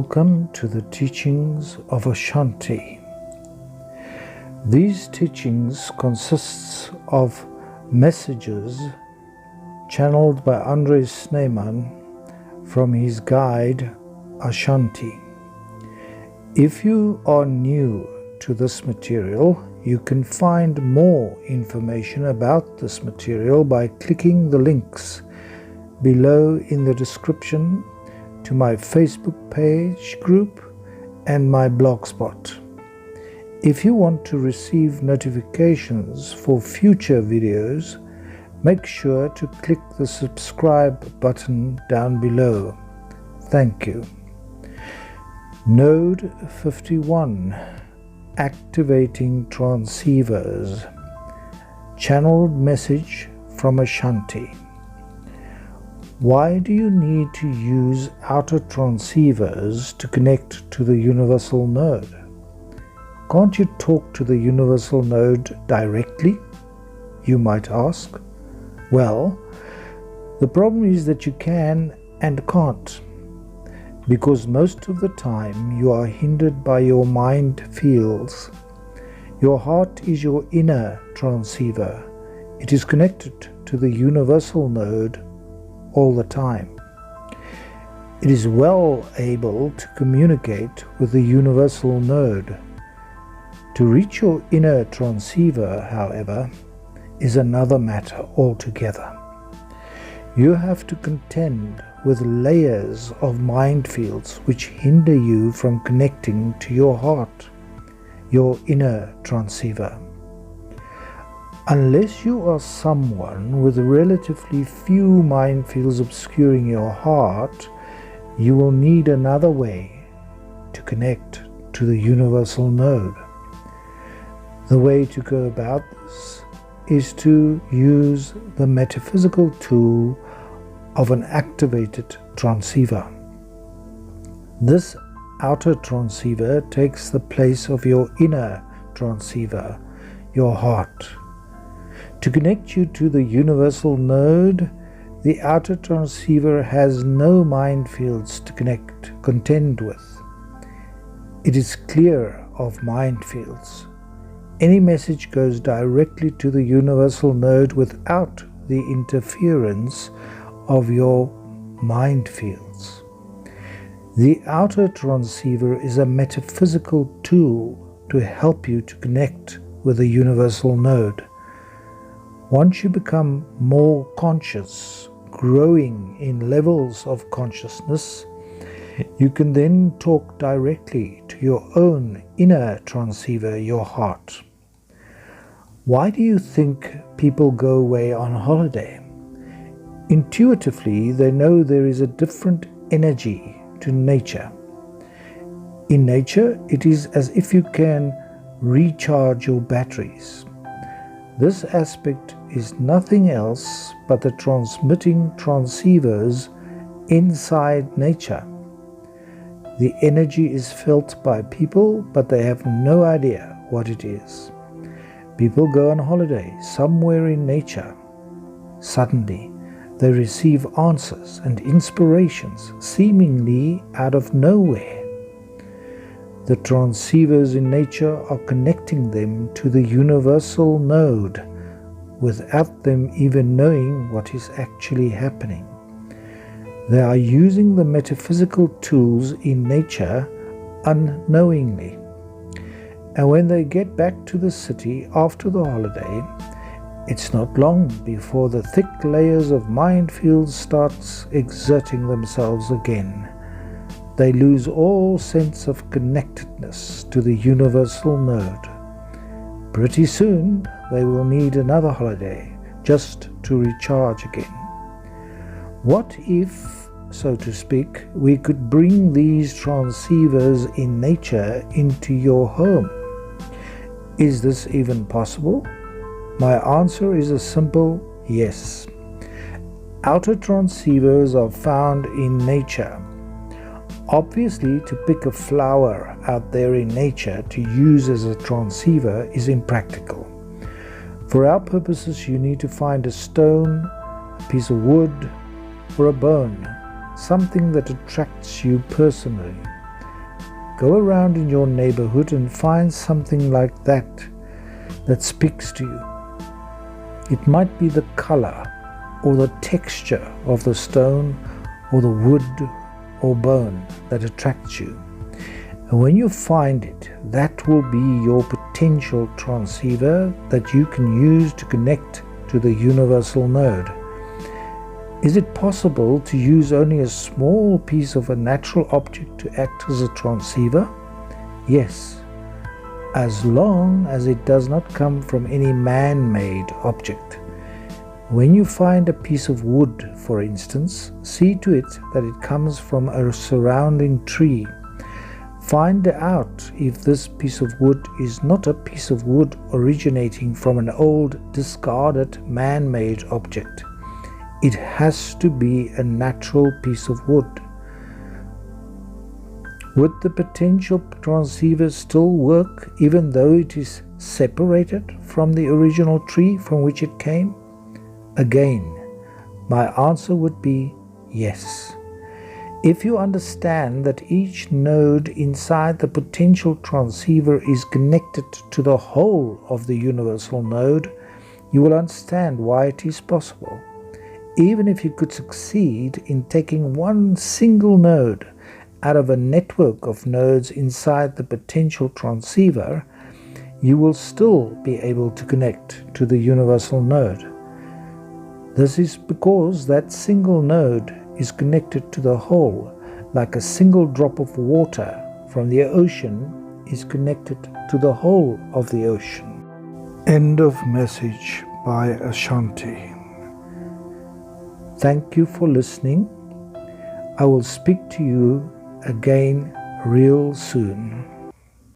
Welcome to the teachings of Ashanti. These teachings consists of messages channeled by Andres Sneeman from his guide Ashanti. If you are new to this material, you can find more information about this material by clicking the links below in the description to my Facebook page group and my blogspot. If you want to receive notifications for future videos, make sure to click the subscribe button down below. Thank you. Node 51. Activating Transceivers. Channeled message from Ashanti. Why do you need to use outer transceivers to connect to the universal node? Can't you talk to the universal node directly? You might ask. Well, the problem is that you can and can't, because most of the time you are hindered by your mind fields. Your heart is your inner transceiver. It is connected to the universal node all the time. It is well able to communicate with the universal node. To reach your inner transceiver, however, is another matter altogether. You have to contend with layers of mind fields which hinder you from connecting to your heart, your inner transceiver. Unless you are someone with relatively few mind fields obscuring your heart, you will need another way to connect to the universal node. The way to go about this is to use the metaphysical tool of an activated transceiver. This outer transceiver takes the place of your inner transceiver, your heart. To connect you to the universal node, the outer transceiver has no mind fields to contend with. It is clear of mind fields. Any message goes directly to the universal node without the interference of your mind fields. The outer transceiver is a metaphysical tool to help you to connect with the universal node. Once you become more conscious, growing in levels of consciousness, you can then talk directly to your own inner transceiver, your heart. Why do you think people go away on holiday? Intuitively, they know there is a different energy to nature. In nature, it is as if you can recharge your batteries. This aspect is nothing else but the transmitting transceivers inside nature. The energy is felt by people, but they have no idea what it is. People go on holiday somewhere in nature. Suddenly, they receive answers and inspirations seemingly out of nowhere. The transceivers in nature are connecting them to the universal node without them even knowing what is actually happening. They are using the metaphysical tools in nature unknowingly. And when they get back to the city after the holiday, it's not long before the thick layers of mind fields starts exerting themselves again. They lose all sense of connectedness to the universal node. Pretty soon, they will need another holiday just to recharge again. What if, so to speak, we could bring these transceivers in nature into your home? Is this even possible? My answer is a simple yes. Outer transceivers are found in nature. Obviously, to pick a flower out there in nature to use as a transceiver is impractical. For our purposes, you need to find a stone, a piece of wood, or a bone, something that attracts you personally, Go around in your neighborhood and find something like that speaks to you. It might be the color or the texture of the stone or the wood or bone that attracts you. And when you find it, that will be your potential transceiver that you can use to connect to the universal node. Is it possible to use only a small piece of a natural object to act as a transceiver? Yes, as long as it does not come from any man-made object. When you find a piece of wood, for instance, see to it that it comes from a surrounding tree. Find out if this piece of wood is not a piece of wood originating from an old, discarded, man-made object. It has to be a natural piece of wood. Would the potential transceiver still work even though it is separated from the original tree from which it came? Again, my answer would be yes. If you understand that each node inside the potential transceiver is connected to the whole of the universal node, you will understand why it is possible. Even if you could succeed in taking one single node out of a network of nodes inside the potential transceiver, you will still be able to connect to the universal node. This is because that single node is connected to the whole, like a single drop of water from the ocean is connected to the whole of the ocean. End of message by Ashanti. Thank you for listening. I will speak to you again real soon.